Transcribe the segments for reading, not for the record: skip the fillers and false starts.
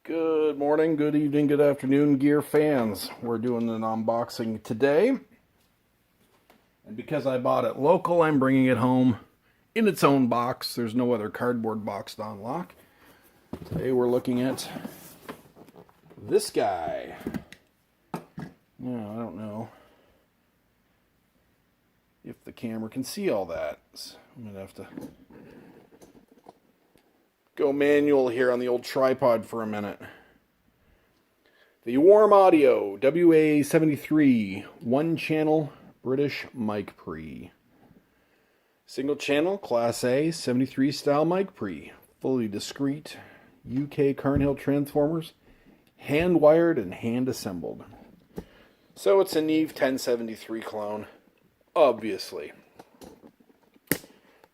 Good morning, good evening, good afternoon, gear fans. We're doing an unboxing today. And because I bought it local, I'm bringing it home in its own box. There's no other cardboard box to unlock. Today we're looking at this guy. Now, I don't know if the camera can see all that. So I'm going to have to go manual here on the old tripod for a minute. The Warm Audio WA73 1-channel British mic pre. Single channel Class A 73 style mic pre. Fully discreet UK Carnhill transformers. Hand wired and hand assembled. So it's a Neve 1073 clone, obviously.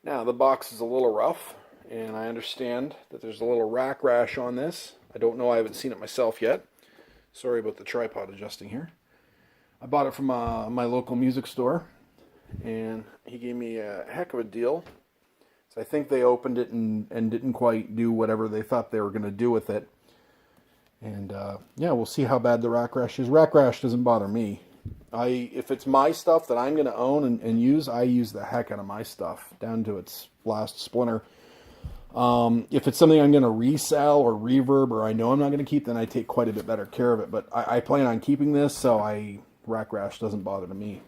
Now the box is a little rough, and I understand that there's a little rack rash on this. I don't know, I haven't seen it myself yet. Sorry about the tripod adjusting here. I bought it from my local music store, and he gave me a heck of a deal. So I think they opened it and didn't quite do whatever they thought they were going to do with it. And yeah, we'll see how bad the rack rash is. Rack rash doesn't bother me. If it's my stuff that I'm going to own and use, I use the heck out of my stuff, down to its last splinter. If it's something I'm going to resell or reverb, or I know I'm not going to keep, then I take quite a bit better care of it. But I plan on keeping this, so rack rash doesn't bother to me.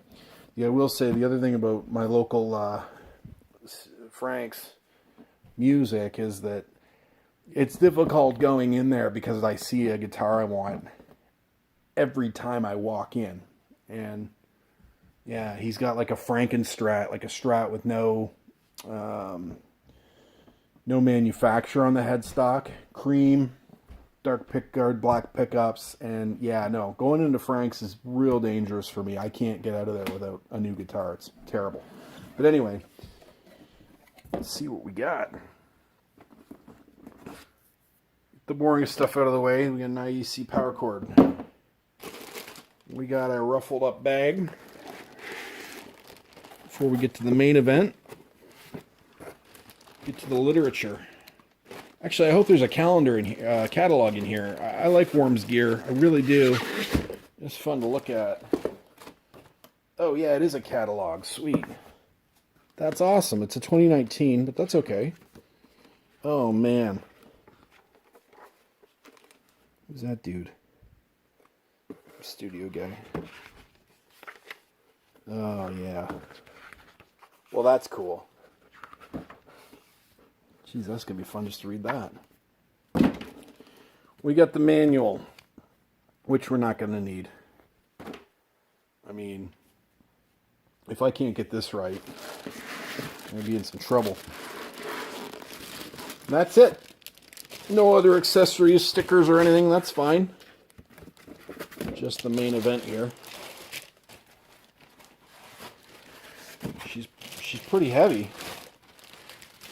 Yeah, I will say the other thing about my local Frank's music is that it's difficult going in there because I see a guitar I want every time I walk in. And yeah, he's got like a Frankenstrat, like a Strat with no manufacturer on the headstock, cream, dark pickguard, black pickups, and yeah, no, going into Frank's is real dangerous for me. I can't get out of there without a new guitar. It's terrible. But anyway, let's see what we got. The boring stuff out of the way. We got an IEC power cord. We got a ruffled up bag. Before we get to the main event, get to the literature. Actually, I hope there's a calendar in here, catalog in here. I like Worm's gear. I really do. It's fun to look at. Oh yeah, it is a catalog. Sweet. That's awesome. It's a 2019, but that's okay. Oh man. Who's that dude? Studio guy. Oh yeah. Well, that's cool. Jeez, that's going to be fun just to read that. We got the manual, which we're not going to need. I mean, if I can't get this right, I'm going to be in some trouble. That's it. No other accessories, stickers, or anything. That's fine. Just the main event here. She's pretty heavy.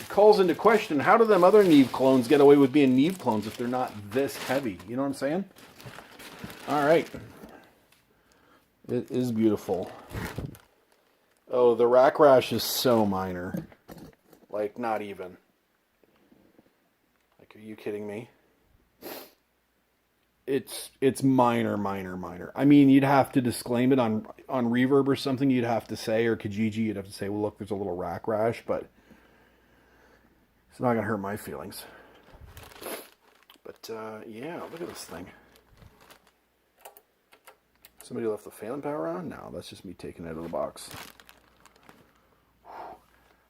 Calls into question, how do them other Neve clones get away with being Neve clones if they're not this heavy? You know what I'm saying? All right. It is beautiful. Oh, the rack rash is so minor. Like, not even. Like, are you kidding me? It's minor. I mean, you'd have to disclaim it on Reverb or something. You'd have to say, or Kijiji, you'd have to say, well, look, there's a little rack rash, but it's not going to hurt my feelings. But, yeah, look at this thing. Somebody left the fan power on? No, that's just me taking it out of the box.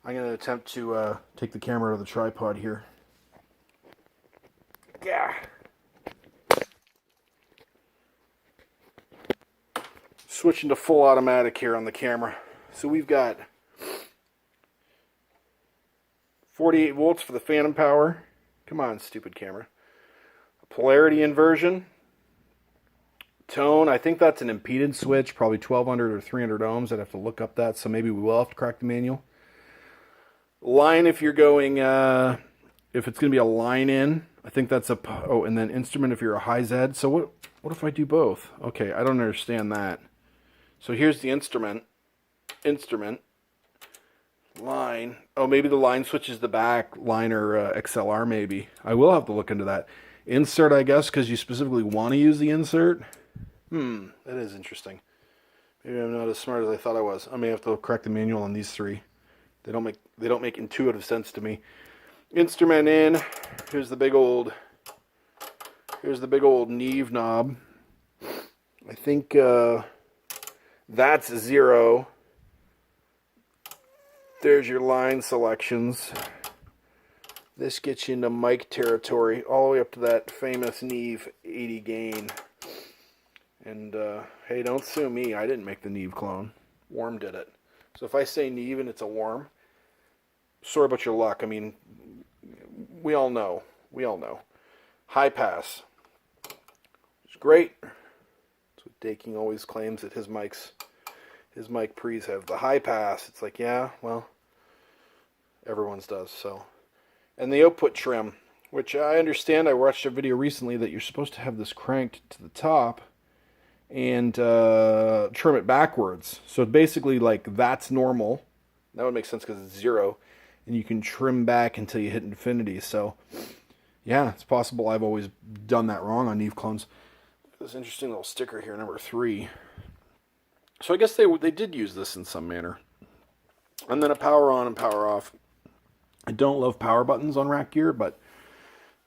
I'm going to attempt to take the camera out of the tripod here. Yeah. Switching to full automatic here on the camera. So we've got 48 volts for the phantom power. Come on, stupid camera. A polarity inversion. Tone, I think that's an impedance switch, probably 1200 or 300 ohms. I'd have to look up that, so maybe we will have to crack the manual. Line, if you're going, if it's going to be a line in, I think that's a, oh, and then instrument if you're a high Z. So what if I do both? Okay, I don't understand that. So here's the instrument, line. Oh, maybe the line switches the back line or XLR maybe. I will have to look into that. insert, I guess, because you specifically want to use the insert. That is interesting. Maybe I'm not as smart as I thought I was. I may have to correct the manual on these three. They don't make intuitive sense to me. Instrument in. Here's the big old neve knob. I think that's 0. There's your line selections. This gets you into mic territory, all the way up to that famous Neve 80 gain. And hey, don't sue me. I didn't make the Neve clone. Worm did it. So if I say Neve and it's a worm, sorry about your luck. I mean, we all know. High pass. It's great. That's what Deko always claims, that his mic pre's have the high pass. It's like, yeah, well, everyone's does. So, and the output trim, which I understand. I watched a video recently that you're supposed to have this cranked to the top and trim it backwards. So basically, like, that's normal. That would make sense because it's 0, and you can trim back until you hit infinity. So yeah, it's possible I've always done that wrong on Neve clones. This interesting little sticker here, number 3. So I guess they did use this in some manner. And then a power on and power off. I don't love power buttons on rack gear, but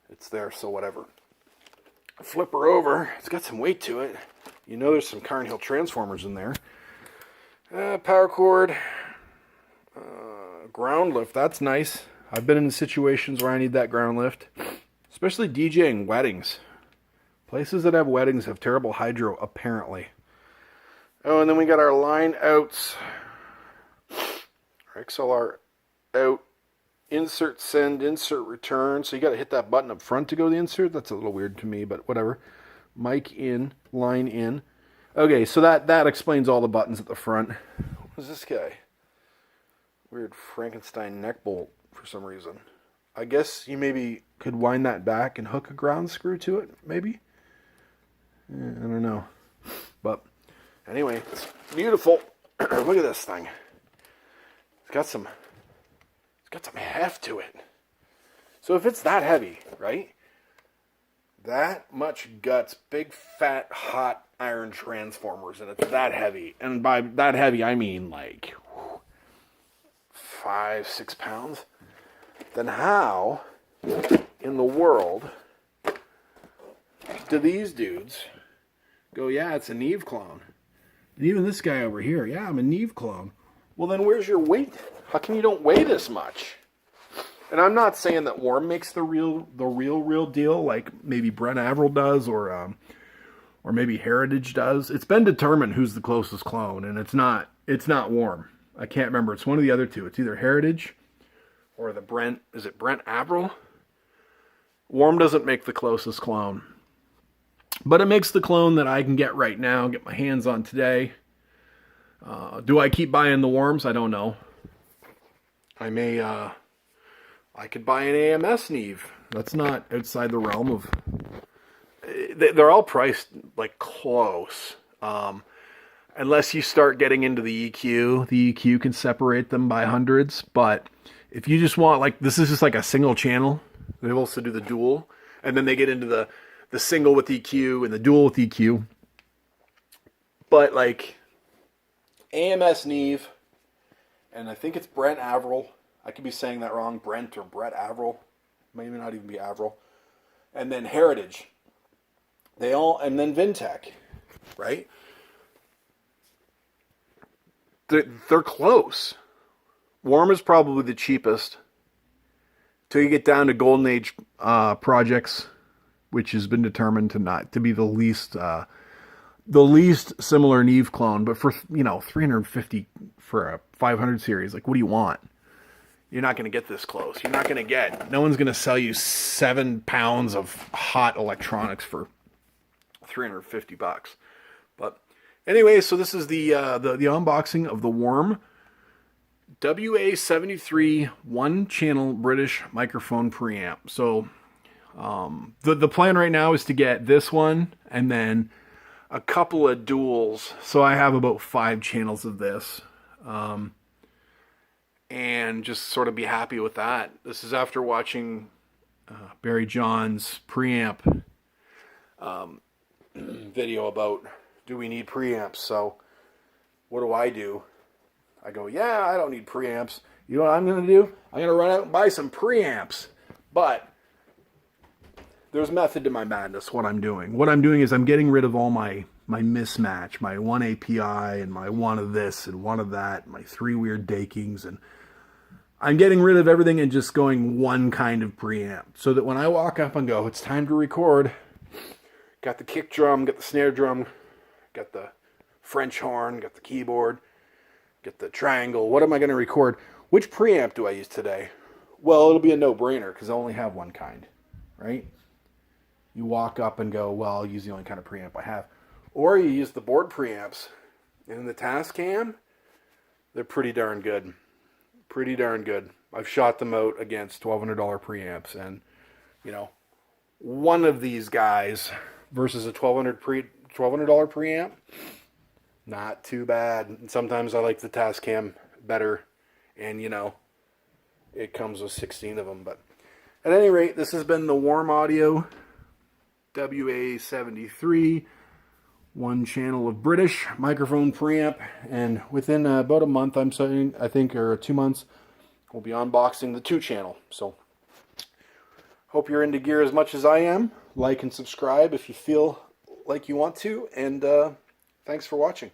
it's there, so whatever. Flip her over. It's got some weight to it. You know there's some Carnhill transformers in there. Power cord. Ground lift. That's nice. I've been in situations where I need that ground lift. Especially DJing weddings. Places that have weddings have terrible hydro, apparently. Oh, and then we got our line outs. Our XLR out. Insert send, insert return. So you got to hit that button up front to go to the insert. That's a little weird to me, but whatever. Mic in, line in. Okay, so that explains all the buttons at the front. What was this guy? Weird Frankenstein neck bolt for some reason. I guess you maybe could wind that back and hook a ground screw to it, maybe? I don't know. But anyway, it's beautiful. Look at this thing. It's got some heft to it. So if it's that heavy, right? That much guts, big, fat, hot iron transformers, and it's that heavy. And by that heavy, I mean like 5-6 pounds. Then how in the world do these dudes go, yeah, it's a Neve clone? And even this guy over here, yeah, I'm a Neve clone. Well, then where's your weight? How come you don't weigh this much? And I'm not saying that Worm makes the real deal, like maybe Brent Averill does, or maybe Heritage does. It's been determined who's the closest clone, and it's not Worm. I can't remember. It's one of the other two. It's either Heritage or the Brent. Is it Brent Averill? Worm doesn't make the closest clone, but it makes the clone that I can get right now, get my hands on today. Do I keep buying the Worms? I don't know. I could buy an AMS Neve. That's not outside the realm of... They're all priced, like, close. Unless you start getting into the EQ. The EQ can separate them by hundreds. But if you just want, like, this is just like a single channel. They also do the dual. And then they get into the single with EQ and the dual with EQ. But, like, AMS Neve, and I think it's Brent Averill. I could be saying that wrong. Brent or Brett Averill. Maybe not even be Averill. And then Heritage. And then Vintech. Right? They're close. Worm is probably the cheapest. Till you get down to Golden Age projects, which has been determined to be the least similar Neve clone. But for $350 for a 500 series, like, what do you want? You're not going to get this close. You're not going to get... No one's going to sell you 7 pounds of hot electronics for $350. But anyway, so this is the unboxing of the Worm WA73 1-channel British microphone preamp. So the plan right now is to get this one and then a couple of duals. So I have about 5 channels of this. And just sort of be happy with that. This is after watching Barry John's preamp video about do we need preamps. So what do? I go, yeah, I don't need preamps. You know what I'm going to do? I'm going to run out and buy some preamps. But there's method to my madness, what I'm doing. What I'm doing is I'm getting rid of all my mismatch, my one API and my one of this and one of that, my 3 weird Dekings, and I'm getting rid of everything and just going one kind of preamp. So that when I walk up and go, it's time to record, got the kick drum, got the snare drum, got the French horn, got the keyboard, get the triangle. What am I going to record? Which preamp do I use today? Well, it'll be a no-brainer because I only have one kind, right? You walk up and go, well, I'll use the only kind of preamp I have. Or you use the board preamps. And in the Tascam, they're pretty darn good. Pretty darn good. I've shot them out against $1,200 preamps. And, you know, one of these guys versus a $1,200 preamp, not too bad. And sometimes I like the Tascam better. And, you know, it comes with 16 of them. But at any rate, this has been the Warm Audio WA73. 1 channel of British microphone preamp, and within about a month, I'm saying, I think, or 2 months, we'll be unboxing the 2 channel. So, hope you're into gear as much as I am. Like and subscribe if you feel like you want to, and thanks for watching.